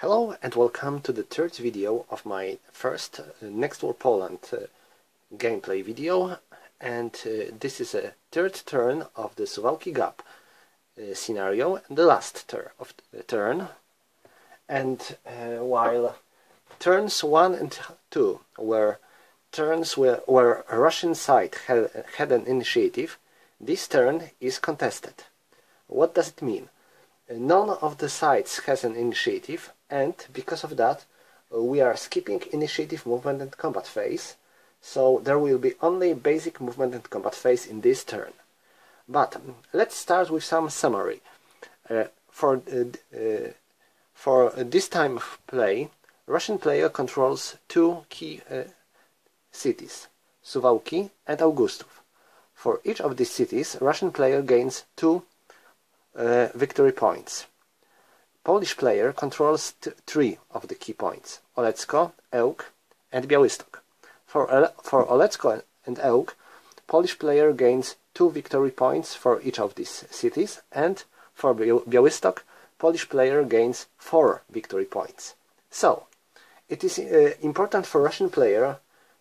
Hello and welcome to the third video of my first Next War Poland gameplay video, and this is a third turn of the Suwalki Gap scenario, the last turn. And while turns 1 and 2 were turns where a Russian side had an initiative, this turn is contested. What does it mean? None of the sides has an initiative, and because of that we are skipping initiative, movement and combat phase, so there will be only basic movement and combat phase in this turn. But let's start with some summary. For this time of play, Russian player controls two key cities, Suwalki and Augustów. For each of these cities, Russian player gains 2 victory points. Polish player controls 3 of the key points, Olecko, Ełk and Białystok. For Olecko and Ełk, Polish player gains 2 victory points for each of these cities, and for Białystok, Polish player gains 4 victory points. So, it is important for Russian player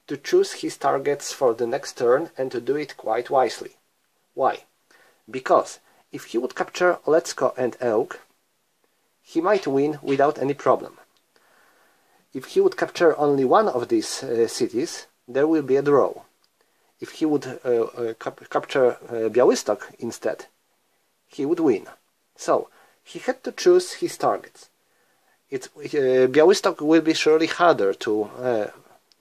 to choose his targets for the next turn and to do it quite wisely. Why? Because if he would capture Olecko and Ełk, he might win without any problem. If he would capture only one of these cities, there will be a draw. If he would capture Białystok instead, he would win. So, he had to choose his targets. Białystok will be surely harder to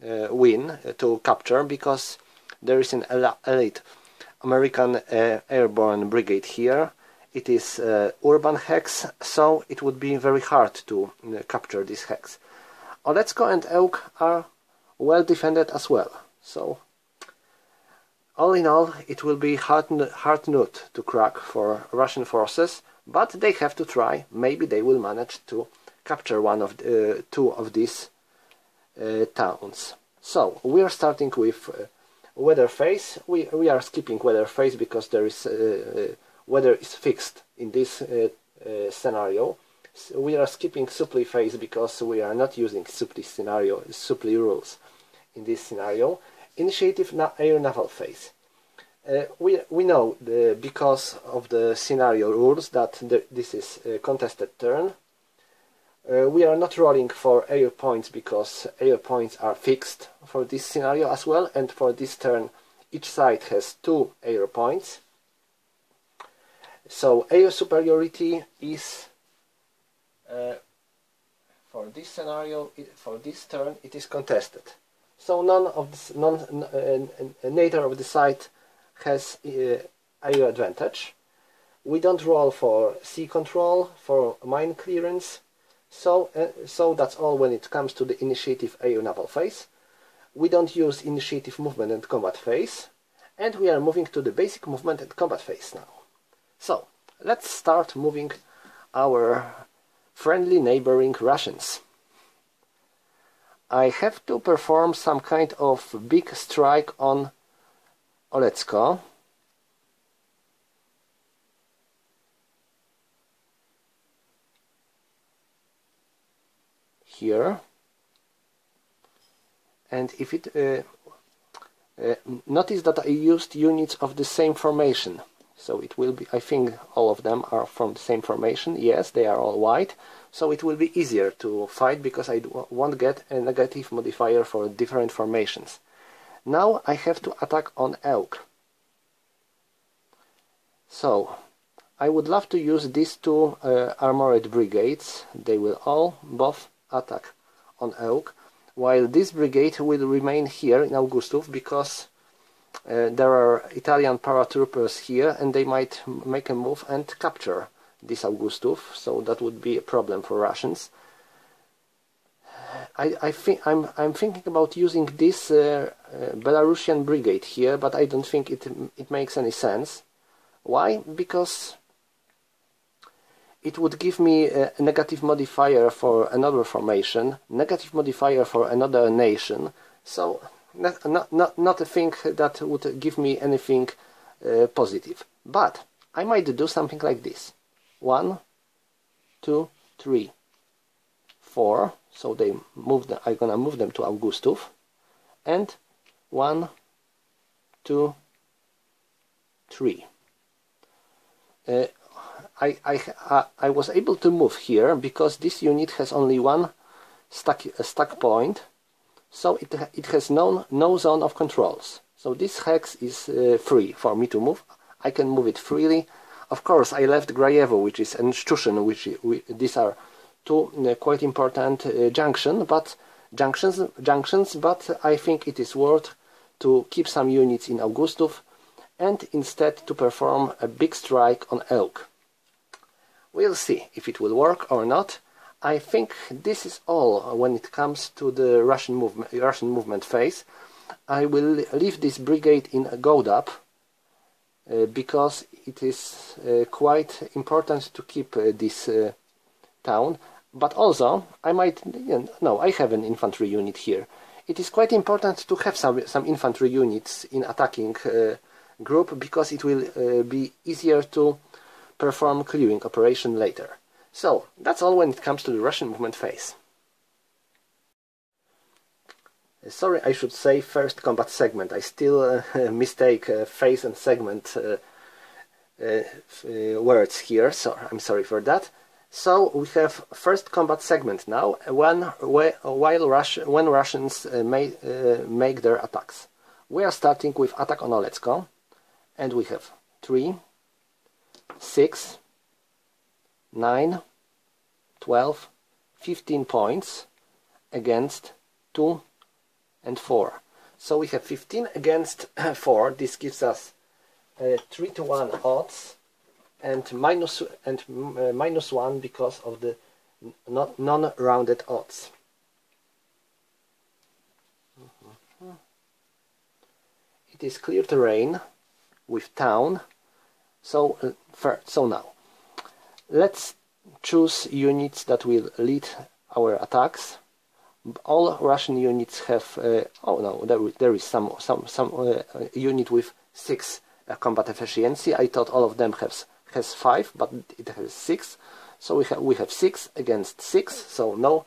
to capture, because there is an elite American airborne brigade here. It is urban hex, so it would be very hard to capture this hex. Olecko and Ełk are well defended as well, so all in all it will be hard nut to crack for Russian forces, but they have to try. Maybe they will manage to capture one of two of these towns. So we are starting with weather phase. We are skipping weather phase because there is weather is fixed in this scenario. So we are skipping supply phase because we are not using supply rules in this scenario. Initiative air naval phase. We know because of the scenario rules that this is a contested turn. We are not rolling for air points because air points are fixed for this scenario as well, and for this turn each side has 2 air points. So air superiority is for this scenario, for this turn, it is contested. So neither of the side has air advantage. We don't roll for sea control, for mine clearance. So that's all when it comes to the initiative air naval phase. We don't use initiative movement and combat phase, and we are moving to the basic movement and combat phase now. So let's start moving our friendly neighboring Russians. I have to perform some kind of big strike on Olecko. Here, and if it notice that I used units of the same formation, so it will be, I think all of them are from the same formation. Yes, they are all white, so it will be easier to fight because I won't get a negative modifier for different formations. Now I have to attack on Ełk. So I would love to use these 2 armored brigades. They will all both attack on Ełk, while this brigade will remain here in Augustów because there are Italian paratroopers here and they might make a move and capture this Augustów, so that would be a problem for Russians. I'm thinking about using this Belarusian brigade here, but I don't think it makes any sense. Why? Because it would give me a negative modifier for another formation, negative modifier for another nation, so not a thing that would give me anything positive. But I might do something like this. 1, 2, 3, 4, so they move. I'm gonna move them to Augustów, and 1, 2, 3. I was able to move here because this unit has only one stack point, so it has no zone of controls. So this hex is free for me to move. I can move it freely. Of course, I left Grajewo, which is and Szczuszyn, these are two quite important junctions, but I think it is worth to keep some units in Augustów and instead to perform a big strike on Ełk. We'll see if it will work or not. I think this is all when it comes to the Russian movement phase. I will leave this brigade in Gołdap because it is quite important to keep this town. But also, I might, no, I have an infantry unit here. It is quite important to have some infantry units in attacking group because it will be easier to perform clearing operation later. So, that's all when it comes to the Russian movement phase. Sorry, I should say first combat segment. I still mistake phase and segment words here, so I'm sorry for that. So we have first combat segment now, when Russians make their attacks. We are starting with attack on Olecko, and we have 3, 6, 9, 12, 15 points against 2 and 4. So we have 15 against 4. This gives us 3-to-1 odds and minus 1 because of the non-rounded odds. It is clear terrain with town. So now let's choose units that will lead our attacks. All Russian units have oh no, there is some unit with 6 combat efficiency. I thought all of them has 5, but it has 6. So we have 6 against 6. So no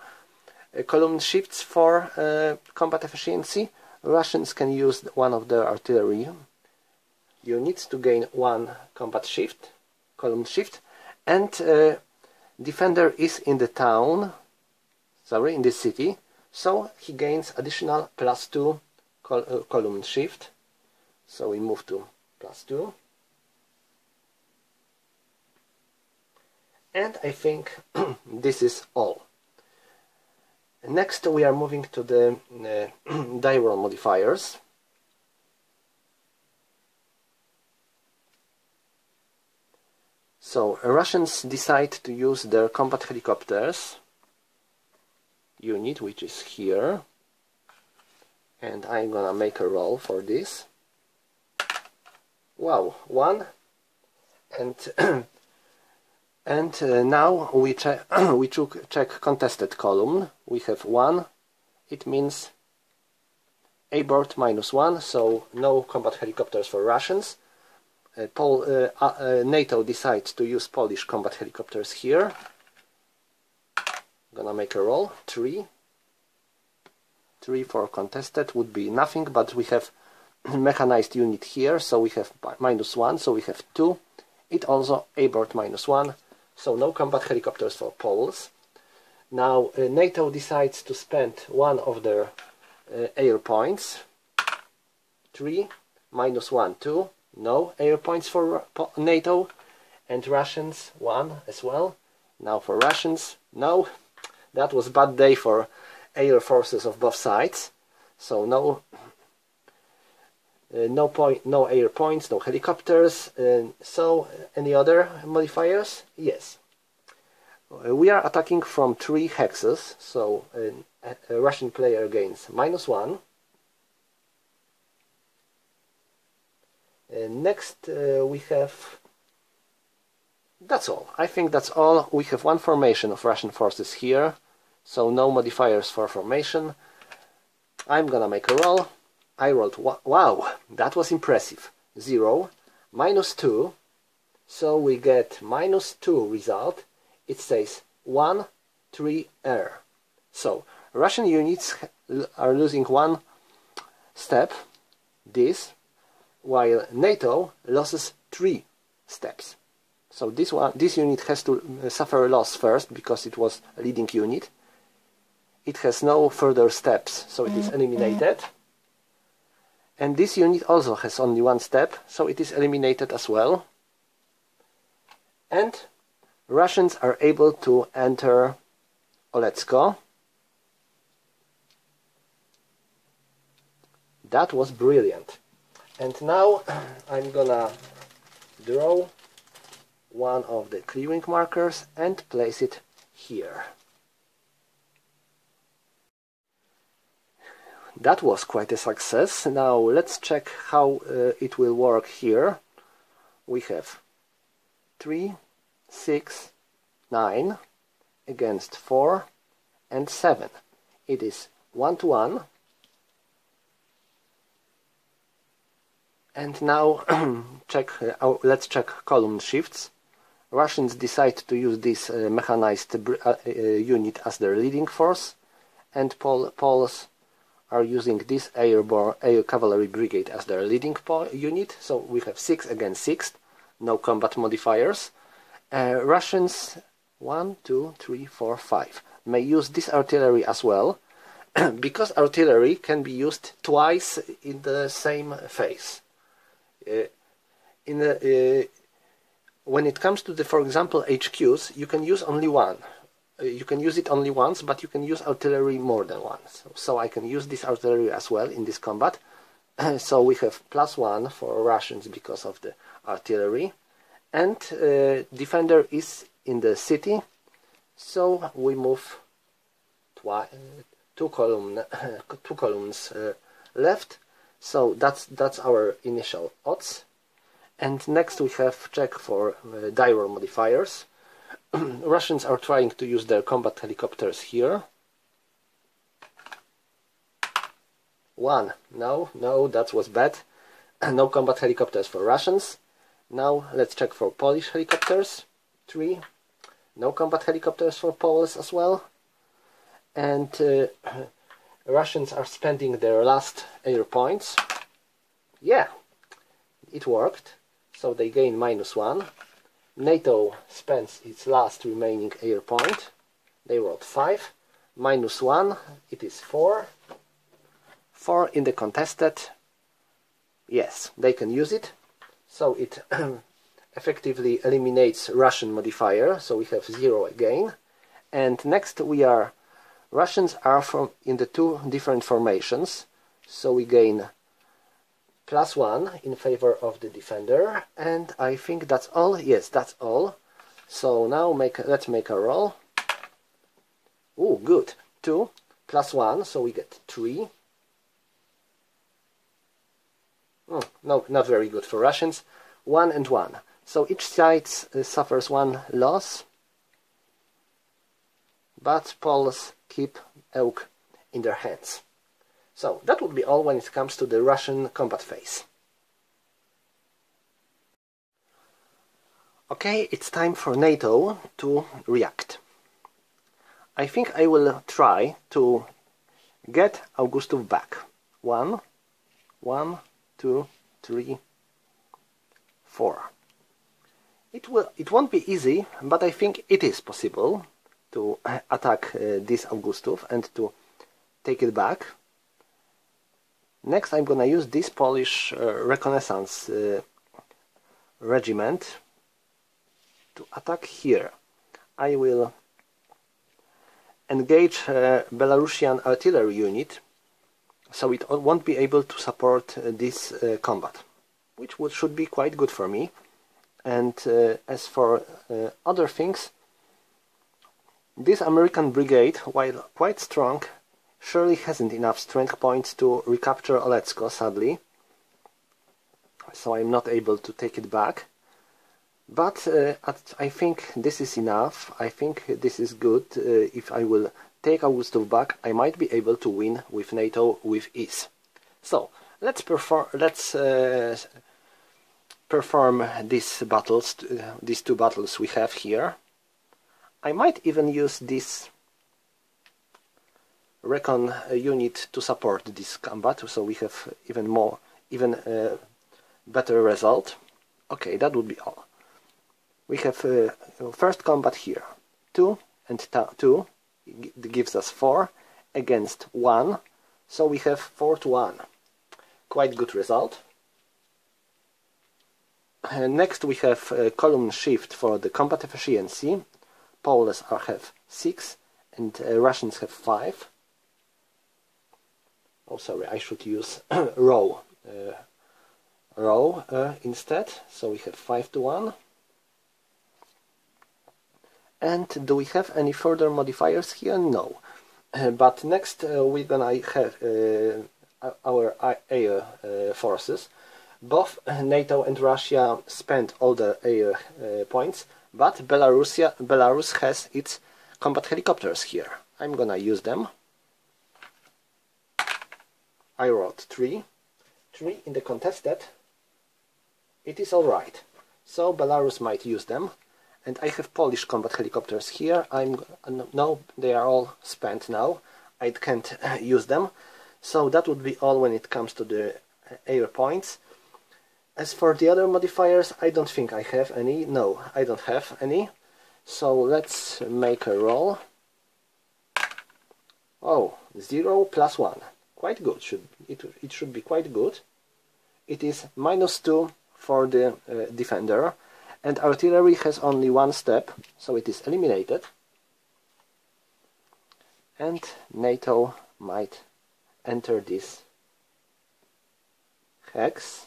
column shifts for combat efficiency. Russians can use one of their artillery units to gain 1 combat shift, column shift, and defender is in the town, in the city, so he gains additional +2 column shift. So we move to +2, and I think this is all. Next we are moving to the Diarrhea Modifiers. So Russians decide to use their combat helicopters unit, which is here, and I'm gonna make a roll for this. Wow, 1, and now we check contested column. We have 1. It means abort -1, so no combat helicopters for Russians. NATO decides to use Polish combat helicopters here. Gonna make a roll. 3 for contested would be nothing, but we have mechanized unit here, so we have -1, so we have 2. It also abort -1, so no combat helicopters for Poles. Now NATO decides to spend one of their air points. 3 -1, 2. No air points for NATO, and Russians 1 as well. Now for Russians, no. That was bad day for air forces of both sides. So no air points, no helicopters. So any other modifiers? Yes. We are attacking from 3 hexes. So a Russian player gains -1. Next we have, that's all. I think that's all. We have 1 formation of Russian forces here, so no modifiers for formation. I'm gonna make a roll. I rolled, wow, that was impressive. 0, -2, so we get -2 result. It says 1, 3 air. So Russian units are losing one step, this, while NATO loses 3 steps. So this unit has to suffer a loss first because it was a leading unit. It has no further steps, so it is eliminated. And this unit also has only 1 step, so it is eliminated as well. And Russians are able to enter Olecko. That was brilliant. And now I'm gonna draw one of the clearing markers and place it here. That was quite a success. Now let's check how it will work here. We have 3, 6, 9 against 4 and 7. It is 1 to 1. And now let's check column shifts. Russians decide to use this mechanized unit as their leading force, and Poles are using this air cavalry brigade as their leading unit. So we have 6 against 6, no combat modifiers. Russians 1, 2, 3, 4, 5 may use this artillery as well, because artillery can be used twice in the same phase. When it comes to the, for example, HQs, you can use only one. You can use it only once, but you can use artillery more than once. So I can use this artillery as well in this combat. So we have +1 for Russians because of the artillery. And defender is in the city, so we move 2 columns left. So that's our initial odds. And next we have check for Diarrhea Modifiers. Russians are trying to use their combat helicopters here. 1. No, that was bad. No combat helicopters for Russians. Now let's check for Polish helicopters. 3. No combat helicopters for Poles as well. And Russians are spending their last air points. Yeah, it worked. So they gain -1. NATO spends its last remaining air point. They rolled 5. -1, it is 4. 4 in the contested. Yes, they can use it. So it effectively eliminates Russian modifier. So we have 0 again. And next Russians are in the 2 different formations. So we gain +1 in favor of the defender, and I think that's all. Yes, that's all. So now let's make a roll. Oh, good. 2 +1, so we get 3. No, not very good for Russians. 1 and 1. So each side suffers 1 loss, but Poles keep Ełk in their hands. So that would be all when it comes to the Russian combat phase. Okay, it's time for NATO to react. I think I will try to get Augustów back. 1, 2, 3, 4. It won't be easy, but I think it is possible to attack this Augustów and to take it back. Next I'm gonna use this Polish reconnaissance regiment to attack here. I will engage Belarusian artillery unit, so it won't be able to support this combat, which should be quite good for me. And as for other things, this American brigade, while quite strong, surely hasn't enough strength points to recapture Olecko, sadly. So I'm not able to take it back. But I think this is enough. I think this is good. If I will take Augustów back, I might be able to win with NATO with ease. So let's perform these battles, these 2 battles we have here. I might even use this recon unit to support this combat, so we have even better result. Okay, that would be all. We have first combat here, 2 and 2, it gives us 4 against 1, so we have 4 to 1. Quite good result. Next we have column shift for the combat efficiency. Poles have 6 and Russians have 5. Oh, sorry, I should use row instead. So we have 5 to 1. And do we have any further modifiers here? No. But next we're gonna have our air forces. Both NATO and Russia spent all the air points, but Belarus has its combat helicopters here. I'm gonna use them. I wrote 3 in the contested. It is alright. So Belarus might use them. And I have Polish combat helicopters here. No, they are all spent now. I can't use them. So that would be all when it comes to the air points. As for the other modifiers, I don't think I have any. No, I don't have any. So let's make a roll. Oh, 0 plus 1. Quite good. It should be quite good. It is -2 for the defender. And artillery has only 1 step, so it is eliminated. And NATO might enter this hex.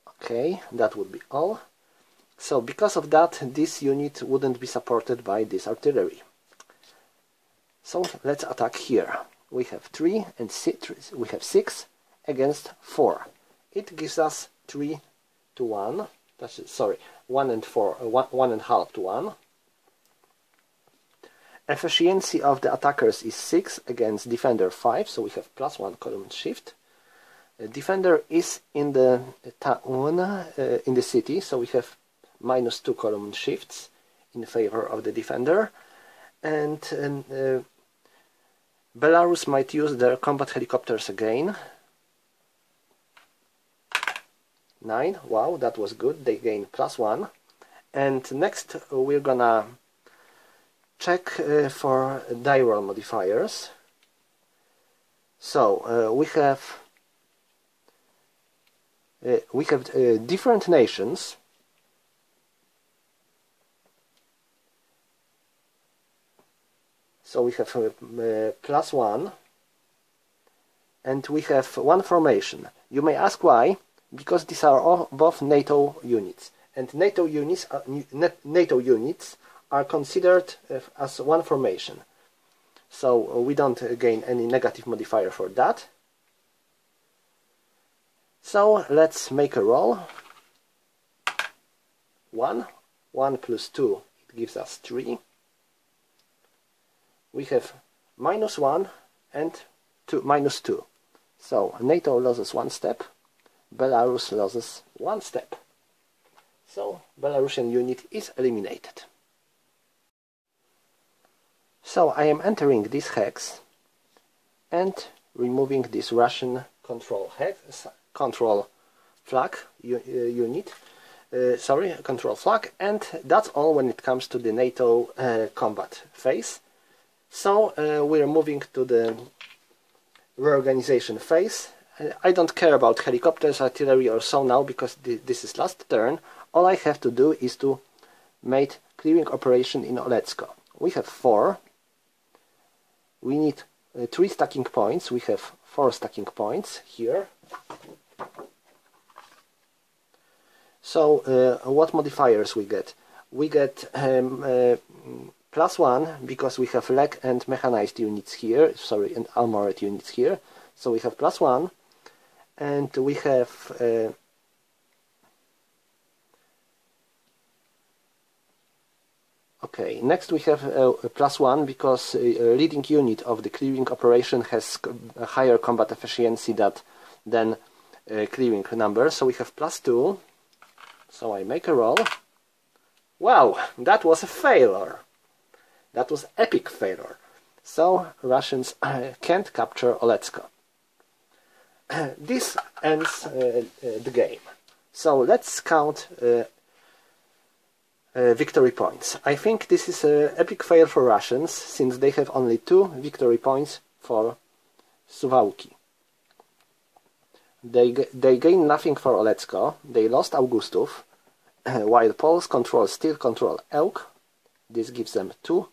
Okay, that would be all. So because of that, this unit wouldn't be supported by this artillery. So let's attack here. We have 3 and 6. We have 6 against 4. It gives us 3 to 1. Sorry, 1 and 4. 1.5 to 1. Efficiency of the attackers is 6 against defender 5, so we have +1 column shift. Defender is in the town, in the city, so we have -2 column shifts in favor of the defender. And Belarus might use their combat helicopters again. 9, wow, that was good, they gain +1. And next we're gonna check for Diarrhea Modifiers. So we have different nations. So we have +1, and we have 1 formation. You may ask why. Because these are all both NATO units, and NATO units are considered as 1 formation. So we don't gain any negative modifier for that. So let's make a roll. 1 plus 2, it gives us 3. We have -1 and -2. So NATO loses 1 step. Belarus loses 1 step. So Belarusian unit is eliminated. So I am entering this hex and removing this Russian control flag unit. Control flag, and that's all when it comes to the NATO combat phase. So we're moving to the reorganization phase. I don't care about helicopters, artillery or so now, because this is last turn. All I have to do is to make clearing operation in Olecko. We have 4. We need 3 stacking points. We have 4 stacking points here. So what modifiers we get? We get +1 because we have leg and mechanized units here, and armored units here. So we have +1. And we have okay, next we have +1 because a leading unit of the clearing operation has a higher combat efficiency than clearing number, so we have +2. So I make a roll. Wow, that was a failure. That was epic failure. So Russians can't capture Olecko. This ends the game. So let's count victory points. I think this is an epic fail for Russians, since they have only 2 victory points for Suwalki. They gain nothing for Olecko. They lost Augustów, while Poles still control Ełk. This gives them 2.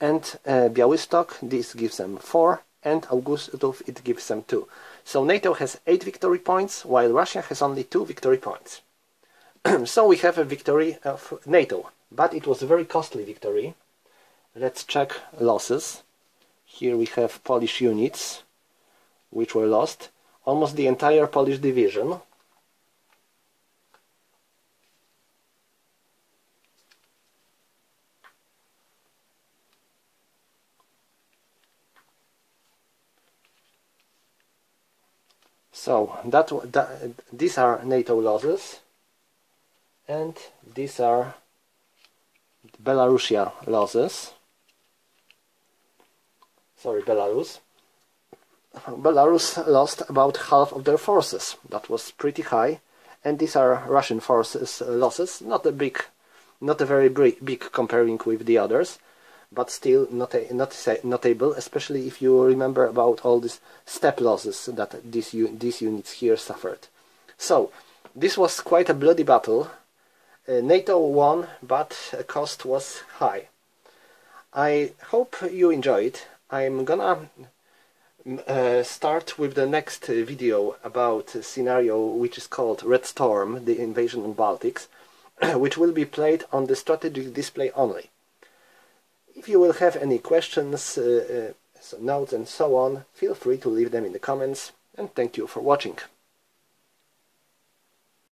And Białystok, this gives them 4. And Augustów, it gives them 2. So NATO has 8 victory points, while Russia has only 2 victory points. So we have a victory of NATO, but it was a very costly victory. Let's check losses. Here we have Polish units, which were lost. Almost the entire Polish division. So these are NATO losses, and these are Belarusia losses. Sorry, Belarus. Belarus lost about half of their forces. That was pretty high. And these are Russian forces losses. Not a very big comparing with the others, but still notable, especially if you remember about all these steppe losses that these units here suffered. So this was quite a bloody battle. NATO won, but the cost was high. I hope you enjoyed. I'm gonna start with the next video about a scenario which is called Red Storm, the invasion on Baltics, which will be played on the strategic display only. If you will have any questions, notes and so on, feel free to leave them in the comments, and thank you for watching.